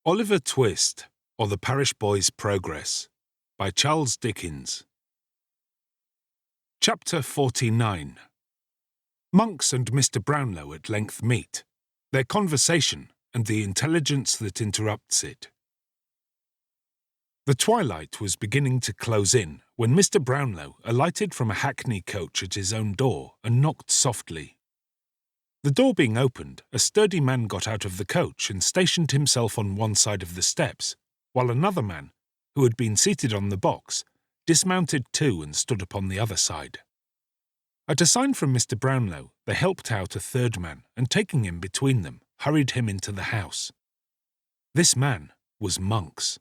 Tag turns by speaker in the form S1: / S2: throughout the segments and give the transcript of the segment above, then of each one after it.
S1: Oliver Twist, or The Parish Boy's Progress, by Charles Dickens. Chapter 49. Monks and Mr. Brownlow at length meet, their conversation and the intelligence that interrupts it. The twilight was beginning to close in when Mr. Brownlow alighted from a hackney coach at his own door and knocked softly. The door being opened, a sturdy man got out of the coach and stationed himself on one side of the steps, while another man, who had been seated on the box, dismounted too and stood upon the other side. At a sign from Mr. Brownlow, they helped out a third man, and taking him between them, hurried him into the house. This man was Monks.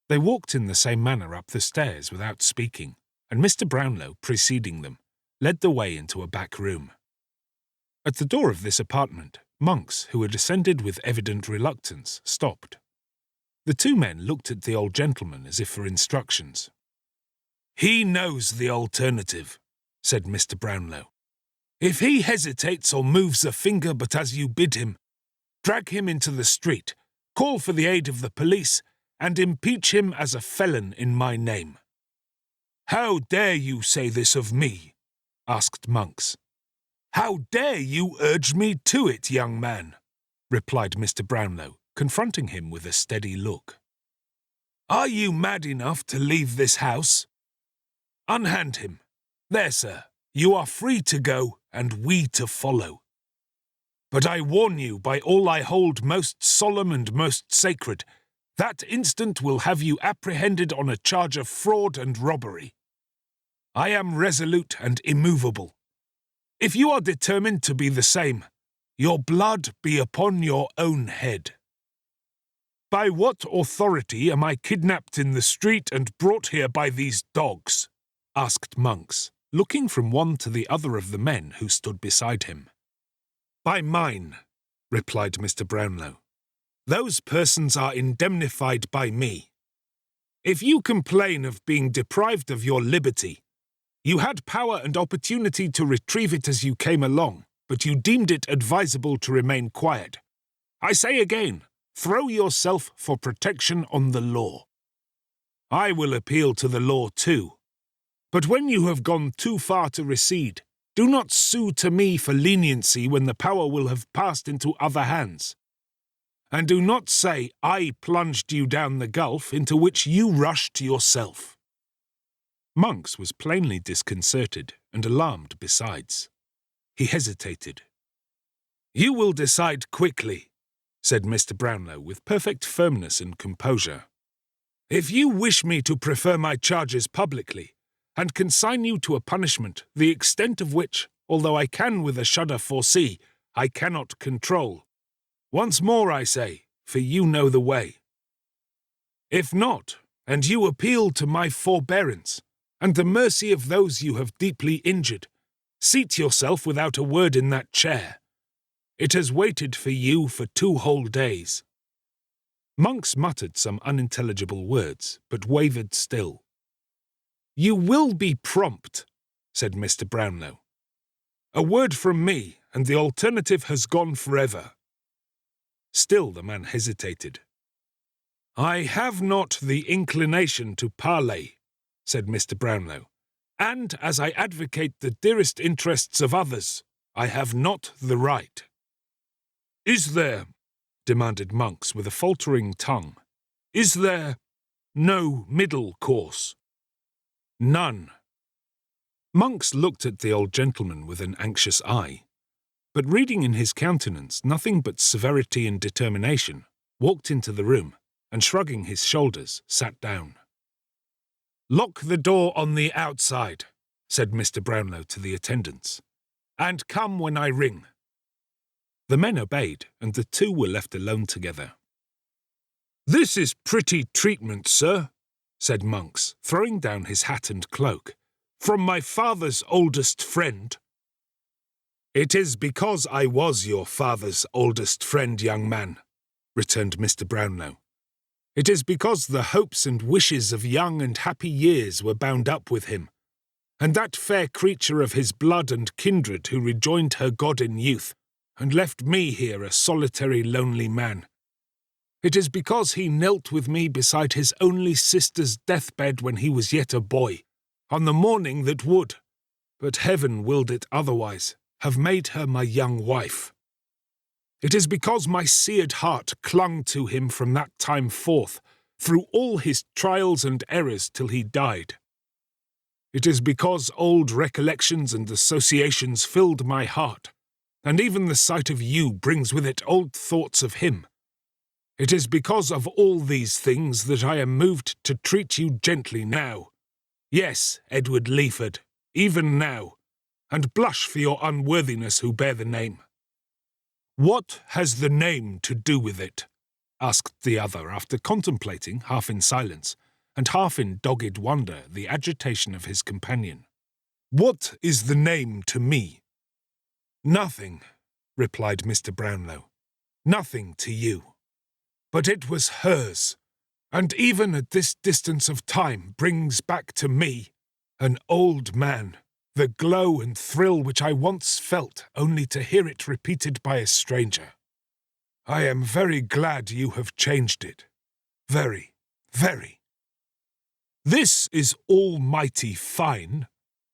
S1: They walked in the same manner up the stairs without speaking, and Mr. Brownlow, preceding them, led the way into a back room. At the door of this apartment, Monks, who had ascended with evident reluctance, stopped. The two men looked at the old gentleman as if for instructions. "He knows the alternative," said Mr. Brownlow. "If he hesitates or moves a finger but as you bid him, drag him into the street, call for the aid of the police, and impeach him as a felon in my name." "How dare you say this of me?" asked Monks. "How dare you urge me to it, young man?" replied Mr. Brownlow, confronting him with a steady look. "Are you mad enough to leave this house? Unhand him. There, sir, you are free to go, and we to follow. But I warn you by all I hold most solemn and most sacred, that instant will have you apprehended on a charge of fraud and robbery. I am resolute and immovable. If you are determined to be the same, your blood be upon your own head." "By what authority am I kidnapped in the street and brought here by these dogs?" asked Monks, looking from one to the other of the men who stood beside him. "By mine," replied Mr. Brownlow. "Those persons are indemnified by me. If you complain of being deprived of your liberty, you had power and opportunity to retrieve it as you came along, but you deemed it advisable to remain quiet. I say again, throw yourself for protection on the law. I will appeal to the law too. But when you have gone too far to recede, do not sue to me for leniency when the power will have passed into other hands. And do not say I plunged you down the gulf into which you rushed yourself." Monks was plainly disconcerted and alarmed besides. He hesitated. "You will decide quickly," said Mr. Brownlow with perfect firmness and composure. "If you wish me to prefer my charges publicly, and consign you to a punishment the extent of which, although I can with a shudder foresee, I cannot control. Once more I say, for you know the way. If not, and you appeal to my forbearance, and the mercy of those you have deeply injured, seat yourself without a word in that chair. It has waited for you for 2 whole days." Monks muttered some unintelligible words, but wavered still. "You will be prompt," said Mr. Brownlow. "A word from me, and the alternative has gone forever." Still the man hesitated. "I have not the inclination to parley," said Mr. Brownlow, "and as I advocate the dearest interests of others, I have not the right." "Is there," demanded Monks with a faltering tongue, "is there no middle course?" "None." Monks looked at the old gentleman with an anxious eye, but reading in his countenance nothing but severity and determination, walked into the room, and shrugging his shoulders, sat down. "Lock the door on the outside," said Mr. Brownlow to the attendants, "and come when I ring." The men obeyed, and the two were left alone together. "This is pretty treatment, sir," said Monks, throwing down his hat and cloak, "from my father's oldest friend." "It is because I was your father's oldest friend, young man," returned Mr. Brownlow. "It is because the hopes and wishes of young and happy years were bound up with him, and that fair creature of his blood and kindred who rejoined her God in youth, and left me here a solitary lonely man. It is because he knelt with me beside his only sister's deathbed when he was yet a boy, on the morning that would, but heaven willed it otherwise, have made her my young wife. It is because my seared heart clung to him from that time forth, through all his trials and errors till he died. It is because old recollections and associations filled my heart, and even the sight of you brings with it old thoughts of him. It is because of all these things that I am moved to treat you gently now. Yes, Edward Leaford, even now, and blush for your unworthiness who bear the name. What has the name to do with it? Asked the other after contemplating, half in silence, and half in dogged wonder, the agitation of his companion. What is the name to me? Nothing, replied Mr. Brownlow. Nothing to you. But it was hers, and even at this distance of time brings back to me, an old man, the glow and thrill which I once felt only to hear it repeated by a stranger. I am very glad you have changed it. Very, very. This is almighty fine,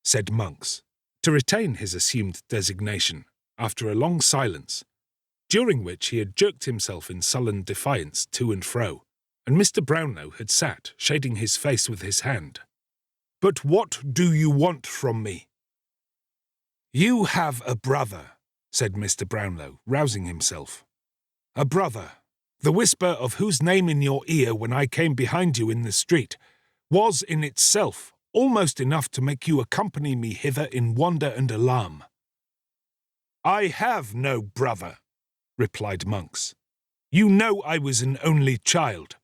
S1: said Monks, to retain his assumed designation, after a long silence, during which he had jerked himself in sullen defiance to and fro, and Mr. Brownlow had sat, shading his face with his hand. But what do you want from me? You have a brother, said Mr. Brownlow, rousing himself. A brother, the whisper of whose name in your ear when I came behind you in the street was in itself almost enough to make you accompany me hither in wonder and alarm. I have no brother, replied Monks. You know I was an only child.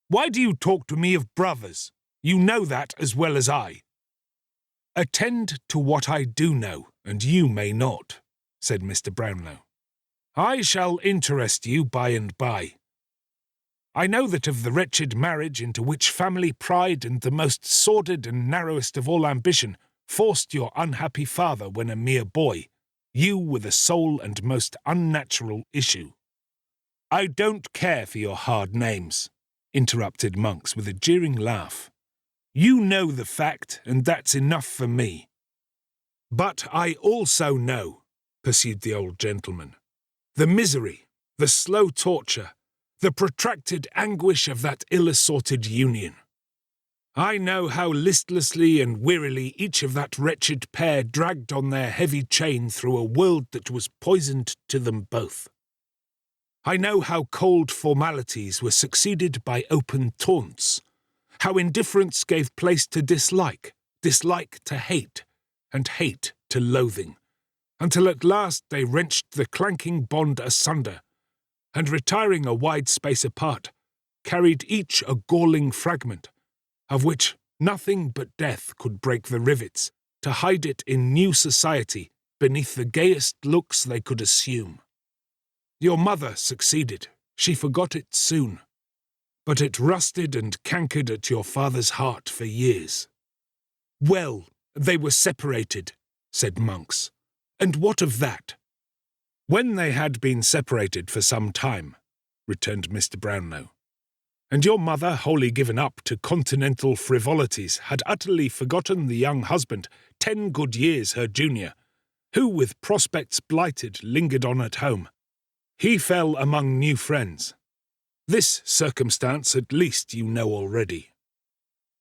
S1: Why do you talk to me of brothers? You know that as well as I. Attend to what I do know, and you may not, said Mr. Brownlow. I shall interest you by and by. I know that of the wretched marriage into which family pride and the most sordid and narrowest of all ambition forced your unhappy father when a mere boy, you were the sole and most unnatural issue. I don't care for your hard names, interrupted Monks with a jeering laugh. You know the fact, and that's enough for me. But I also know, pursued the old gentleman, the misery, the slow torture, the protracted anguish of that ill-assorted union. I know how listlessly and wearily each of that wretched pair dragged on their heavy chain through a world that was poisoned to them both. I know how cold formalities were succeeded by open taunts, how indifference gave place to dislike, dislike to hate, and hate to loathing, until at last they wrenched the clanking bond asunder, and retiring a wide space apart, carried each a galling fragment, of which nothing but death could break the rivets, to hide it in new society beneath the gayest looks they could assume. Your mother succeeded, she forgot it soon, but it rusted and cankered at your father's heart for years. Well, they were separated, said Monks, and what of that? When they had been separated for some time, returned Mr. Brownlow, and your mother, wholly given up to continental frivolities, had utterly forgotten the young husband, 10 good years her junior, who with prospects blighted lingered on at home, he fell among new friends. This circumstance at least you know already.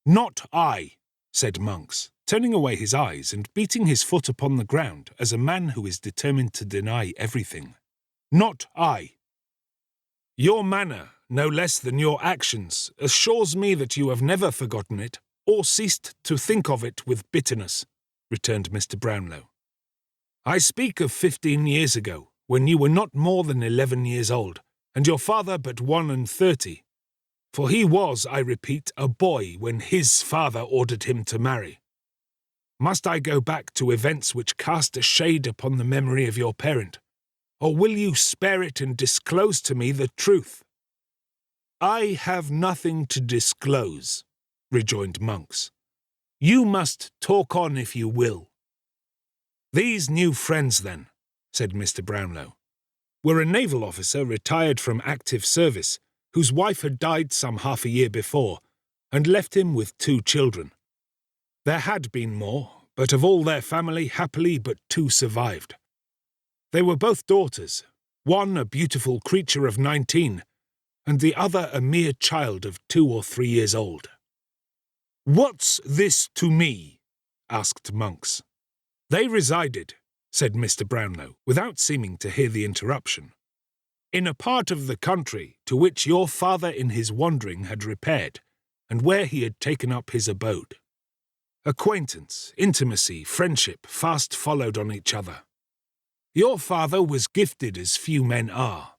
S1: Not I, said Monks, turning away his eyes and beating his foot upon the ground as a man who is determined to deny everything. Not I. Your manner, no less than your actions, assures me that you have never forgotten it, or ceased to think of it with bitterness, returned Mr. Brownlow. I speak of 15 years ago, when you were not more than 11 years old, and your father but 31. For he was, I repeat, a boy when his father ordered him to marry. Must I go back to events which cast a shade upon the memory of your parent, or will you spare it and disclose to me the truth? I have nothing to disclose, rejoined Monks. You must talk on if you will. These new friends, then, said Mr. Brownlow, were a naval officer retired from active service, whose wife had died some half a year before, and left him with 2 children. There had been more, but of all their family, happily but 2 survived. They were both daughters, one a beautiful creature of 19, and the other a mere child of 2 or 3 years old. "What's this to me?" asked Monks. "They resided," said Mr. Brownlow, without seeming to hear the interruption, "in a part of the country to which your father in his wandering had repaired, and where he had taken up his abode. Acquaintance, intimacy, friendship fast followed on each other. Your father was gifted as few men are.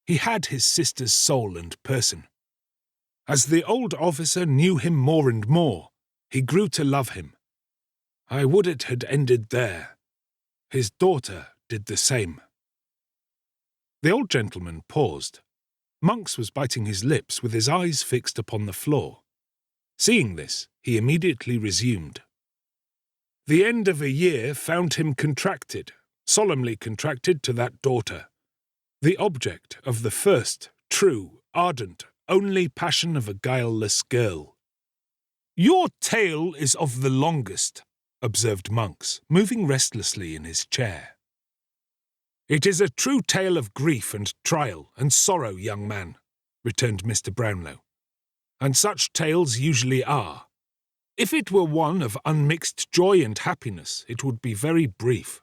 S1: He had his sister's soul and person. As the old officer knew him more and more, he grew to love him. I would it had ended there. His daughter did the same." The old gentleman paused. Monks was biting his lips with his eyes fixed upon the floor. Seeing this, he immediately resumed. "The end of a year found him contracted, solemnly contracted to that daughter, the object of the first, true, ardent, only passion of a guileless girl." "Your tale is of the longest," observed Monks, moving restlessly in his chair. "It is a true tale of grief and trial and sorrow, young man," returned Mr. Brownlow, "and such tales usually are. If it were one of unmixed joy and happiness, it would be very brief.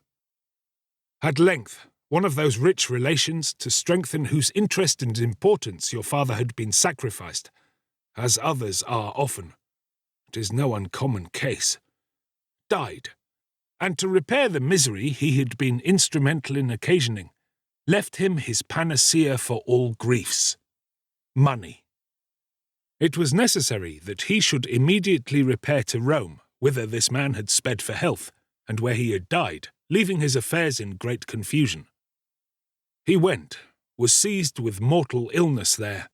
S1: At length, one of those rich relations to strengthen whose interest and importance your father had been sacrificed, as others are often, it is no uncommon case, died, and to repair the misery he had been instrumental in occasioning, left him his panacea for all griefs, money. It was necessary that he should immediately repair to Rome, whither this man had sped for health, and where he had died, leaving his affairs in great confusion. He went, was seized with mortal illness there,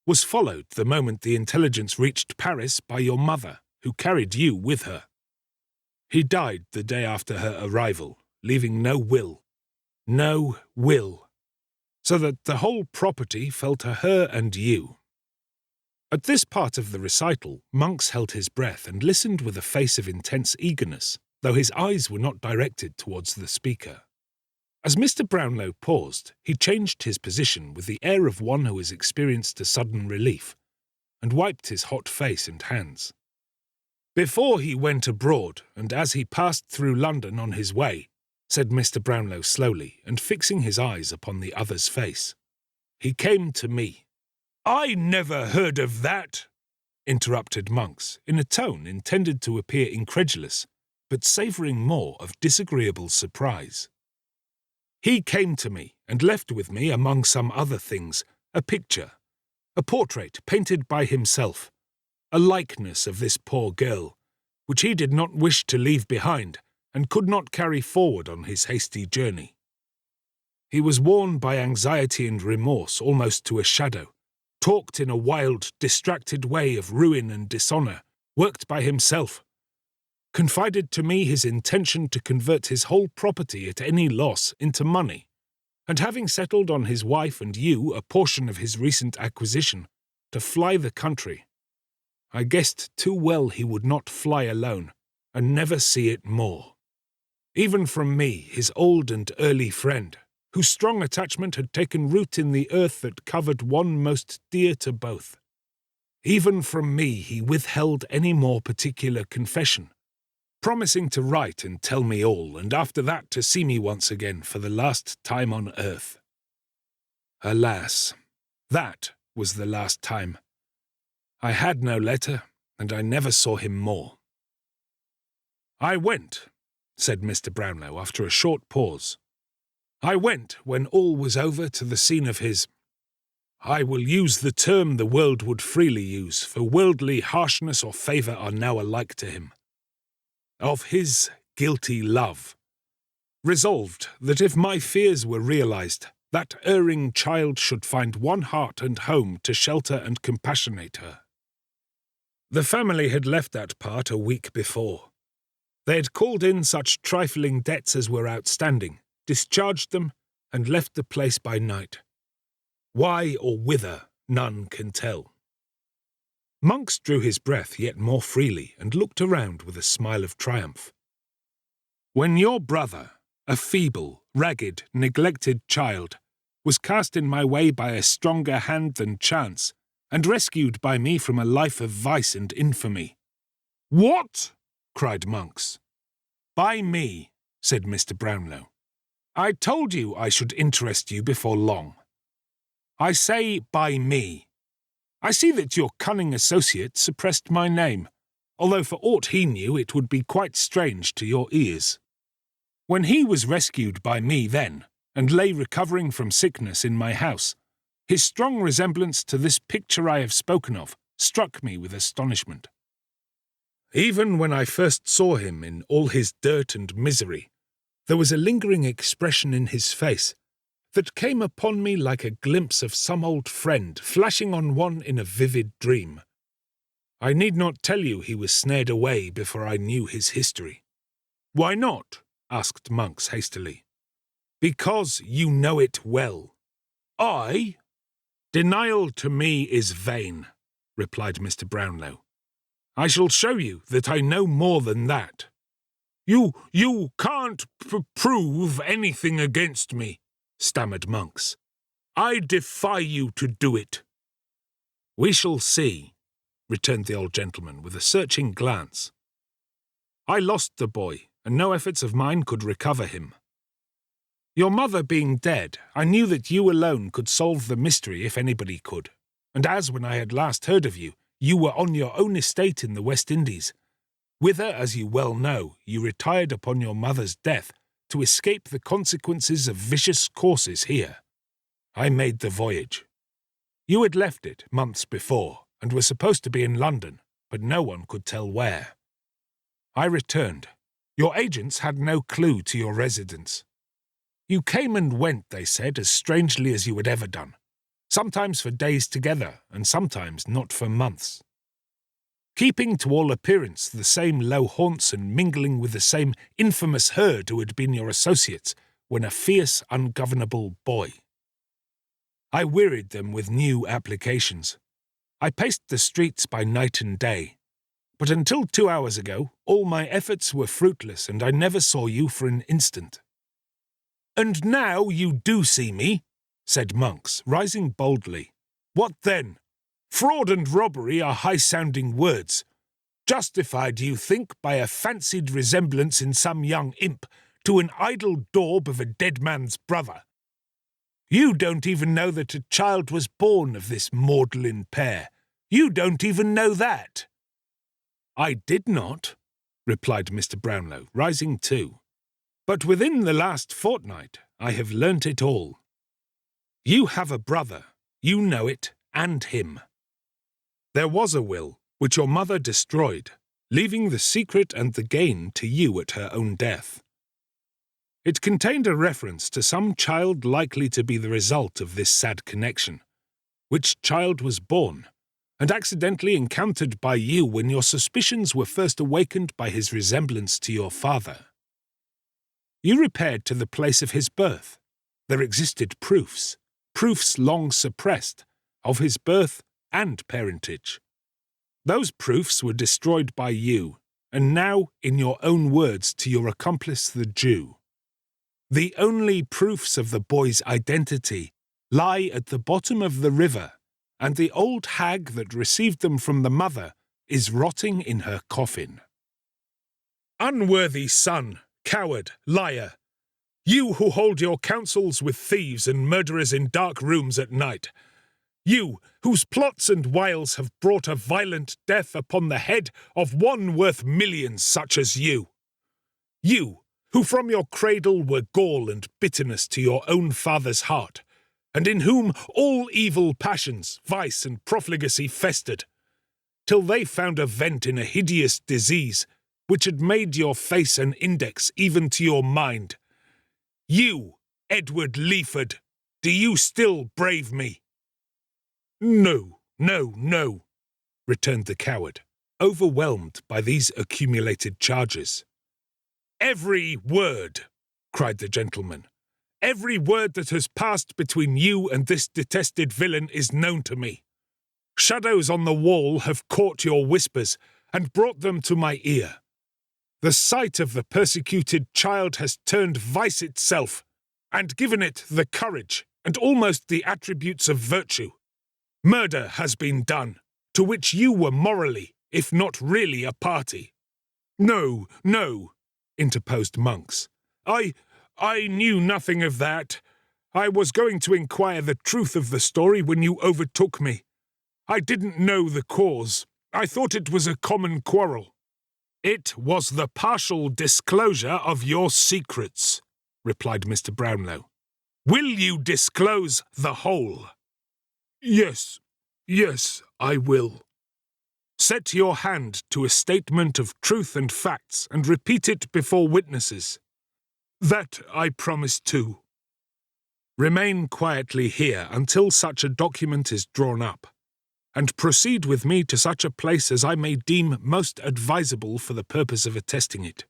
S1: was followed the moment the intelligence reached Paris by your mother, who carried you with her. He died the day after her arrival, leaving no will, so that the whole property fell to her and you." At this part of the recital, Monks held his breath and listened with a face of intense eagerness, though his eyes were not directed towards the speaker. As Mr. Brownlow paused, he changed his position with the air of one who has experienced a sudden relief, and wiped his hot face and hands. "Before he went abroad, and as he passed through London on his way," said Mr. Brownlow slowly, and fixing his eyes upon the other's face, "he came to me." "I never heard of that," interrupted Monks, in a tone intended to appear incredulous, but savouring more of disagreeable surprise. "He came to me, and left with me, among some other things, a picture, a portrait painted by himself, a likeness of this poor girl, which he did not wish to leave behind, and could not carry forward on his hasty journey. He was worn by anxiety and remorse almost to a shadow, talked in a wild, distracted way of ruin and dishonour, worked by himself, confided to me his intention to convert his whole property at any loss into money, and having settled on his wife and you a portion of his recent acquisition, to fly the country. I guessed too well he would not fly alone, and never see it more. Even from me, his old and early friend, whose strong attachment had taken root in the earth that covered one most dear to both. Even from me he withheld any more particular confession, promising to write and tell me all, and after that to see me once again for the last time on earth. Alas, that was the last time. I had no letter, and I never saw him more. I went, said Mr. Brownlow after a short pause. I went, when all was over, to the scene of his— I will use the term the world would freely use, for worldly harshness or favour are now alike to him. Of his guilty love. Resolved that if my fears were realised, that erring child should find one heart and home to shelter and compassionate her. The family had left that part a week before. They had called in such trifling debts as were outstanding, discharged them, and left the place by night. Why or whither, none can tell." Monks drew his breath yet more freely and looked around with a smile of triumph. "When your brother, a feeble, ragged, neglected child, was cast in my way by a stronger hand than chance, and rescued by me from a life of vice and infamy." "What?" cried Monks. "By me," said Mr. Brownlow. "I told you I should interest you before long. I say by me. I see that your cunning associate suppressed my name, although for aught he knew it would be quite strange to your ears. When he was rescued by me then, and lay recovering from sickness in my house, his strong resemblance to this picture I have spoken of struck me with astonishment. Even when I first saw him in all his dirt and misery, there was a lingering expression in his face that came upon me like a glimpse of some old friend flashing on one in a vivid dream. I need not tell you he was snared away before I knew his history." "Why not?" asked Monks hastily. "Because you know it well." "I?" "Denial to me is vain," replied Mr. Brownlow. "I shall show you that I know more than that." You can't prove anything against me," stammered Monks. "I defy you to do it." "We shall see," returned the old gentleman with a searching glance. "I lost the boy, and no efforts of mine could recover him. Your mother being dead, I knew that you alone could solve the mystery if anybody could, and as when I had last heard of you, you were on your own estate in the West Indies, whither, as you well know, you retired upon your mother's death to escape the consequences of vicious courses here, I made the voyage. You had left it months before, and were supposed to be in London, but no one could tell where. I returned. Your agents had no clue to your residence. You came and went, they said, as strangely as you had ever done, sometimes for days together, and sometimes not for months. Keeping to all appearance the same low haunts and mingling with the same infamous herd who had been your associates when a fierce, ungovernable boy. I wearied them with new applications. I paced the streets by night and day, but until 2 hours ago all my efforts were fruitless and I never saw you for an instant. "And now you do see me," said Monks, rising boldly. "What then? Fraud and robbery are high-sounding words, justified, you think, by a fancied resemblance in some young imp to an idle daub of a dead man's brother. You don't even know that a child was born of this maudlin pair. You don't even know that." "I did not," replied Mr. Brownlow, rising too. "But within the last fortnight I have learnt it all. You have a brother, you know it, and him. There was a will, which your mother destroyed, leaving the secret and the gain to you at her own death. It contained a reference to some child likely to be the result of this sad connection, which child was born, and accidentally encountered by you when your suspicions were first awakened by his resemblance to your father. You repaired to the place of his birth. There existed proofs long suppressed, of his birth and parentage. Those proofs were destroyed by you, and now, in your own words to your accomplice the Jew, the only proofs of the boy's identity lie at the bottom of the river, and the old hag that received them from the mother is rotting in her coffin. Unworthy son, coward, liar! You who hold your councils with thieves and murderers in dark rooms at night! You, whose plots and wiles have brought a violent death upon the head of one worth millions such as you! You, who from your cradle were gall and bitterness to your own father's heart, and in whom all evil passions, vice and profligacy festered, till they found a vent in a hideous disease, which had made your face an index even to your mind. You, Edward Leaford, do you still brave me?" No, returned the coward, overwhelmed by these accumulated charges. "Every word," cried the gentleman, Every word that has passed between you and this detested villain is known to me. Shadows on the wall have caught your whispers and brought them to my ear. The sight of the persecuted child has turned vice itself, and given it the courage and almost the attributes of virtue. Murder has been done, to which you were morally, if not really, a party. No, no, interposed Monks. I knew nothing of that. I was going to inquire the truth of the story when you overtook me. I didn't know the cause. I thought it was a common quarrel. It was the partial disclosure of your secrets, replied Mr. Brownlow. Will you disclose the whole? Yes, I will. Set your hand to a statement of truth and facts and repeat it before witnesses. That I promise too. Remain quietly here until such a document is drawn up, and proceed with me to such a place as I may deem most advisable for the purpose of attesting it.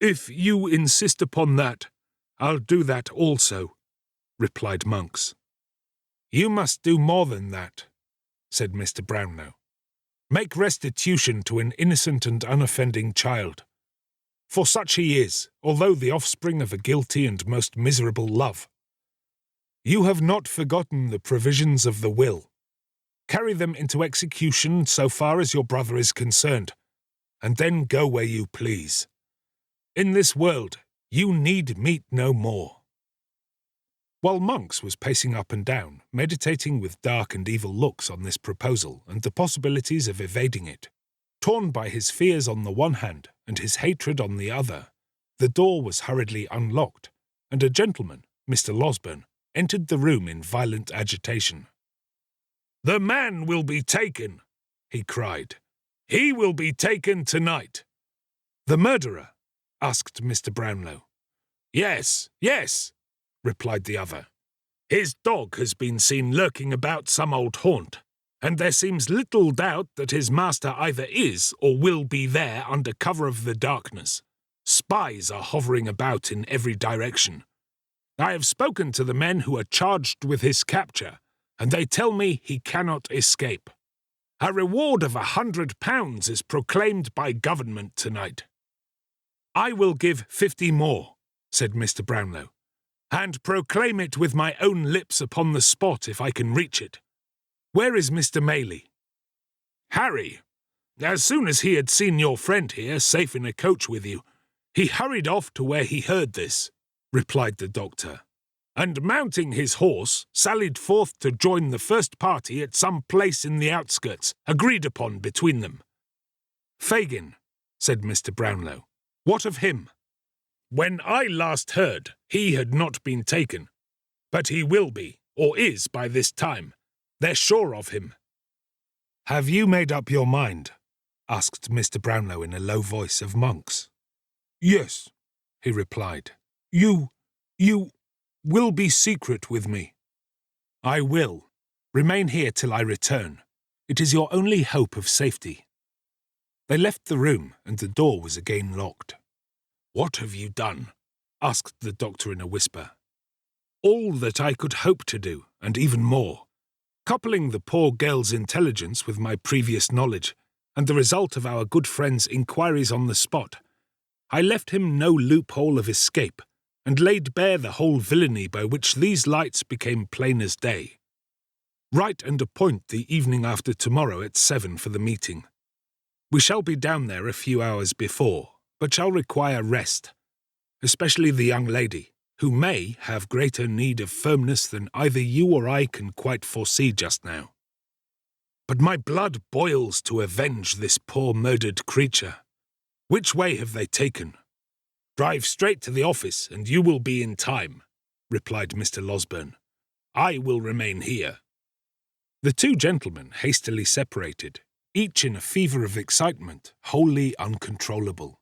S1: If you insist upon that, I'll do that also, replied Monks. You must do more than that, said Mr. Brownlow. Make restitution to an innocent and unoffending child. For such he is, although the offspring of a guilty and most miserable love. You have not forgotten the provisions of the will. Carry them into execution so far as your brother is concerned, and then go where you please. In this world, you need meet no more. While Monks was pacing up and down, meditating with dark and evil looks on this proposal and the possibilities of evading it, torn by his fears on the one hand and his hatred on the other, the door was hurriedly unlocked, and a gentleman, Mr. Losberne, entered the room in violent agitation. "The man will be taken," he cried. "He will be taken tonight." "The murderer?" asked Mr. Brownlow. Yes, replied the other. "His dog has been seen lurking about some old haunt, and there seems little doubt that his master either is or will be there under cover of the darkness. Spies are hovering about in every direction. I have spoken to the men who are charged with his capture, and they tell me he cannot escape. A reward of £100 is proclaimed by government tonight." "I will give 50 more," said Mr. Brownlow, "and proclaim it with my own lips upon the spot if I can reach it. Where is Mr. Maylie?" "Harry. As soon as he had seen your friend here safe in a coach with you, he hurried off to where he heard this," replied the doctor, "and mounting his horse, sallied forth to join the first party at some place in the outskirts, agreed upon between them." "Fagin," said Mr. Brownlow. "What of him?" "When I last heard, he had not been taken. But he will be, or is by this time. They're sure of him." "Have you made up your mind?" asked Mr. Brownlow in a low voice of Monks. "Yes," he replied. You will be secret with me." "I will. Remain here till I return. It is your only hope of safety." They left the room, and the door was again locked. "What have you done?" asked the doctor in a whisper. "All that I could hope to do, and even more. Coupling the poor girl's intelligence with my previous knowledge, and the result of our good friend's inquiries on the spot, I left him no loophole of escape, and laid bare the whole villainy by which these lights became plain as day. Write and appoint the evening after tomorrow at 7 for the meeting. We shall be down there a few hours before, but shall require rest, especially the young lady, who may have greater need of firmness than either you or I can quite foresee just now. But my blood boils to avenge this poor murdered creature. Which way have they taken?" "Drive straight to the office, and you will be in time," replied Mr. Losberne. "I will remain here." The two gentlemen hastily separated, each in a fever of excitement wholly uncontrollable.